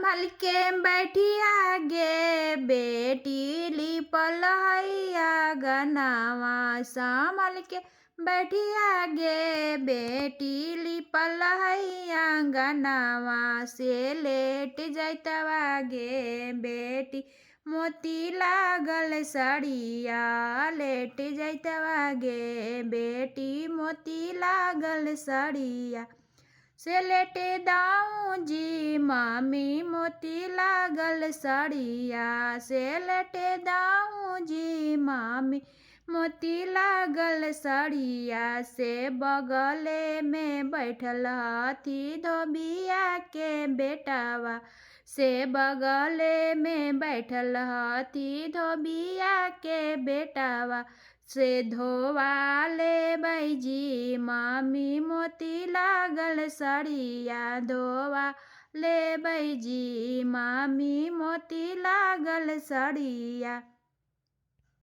संभल के बैठी आगे बेटी लिपल हैया गनावा संभल के बैठी आगे बेटी लिपल हैया गनावा से लेट जैतवा गे बेटी मोती लागल सड़िया लेट जैतवा गे बेटी मोती लागल सड़िया से लेटे दाऊं जी मामी मोती लागल सड़िया से लेटे दाऊं जी मामी मोती लागल सड़िया से बगले में बैठल हथी धोबिया के बेटावा से बगले में बैठल हथी धोबिया के बेटावा से धोवाले बैजी मामी मोती लागल सड़िया धोवा ले बैजी मामी मोती लागल सड़िया।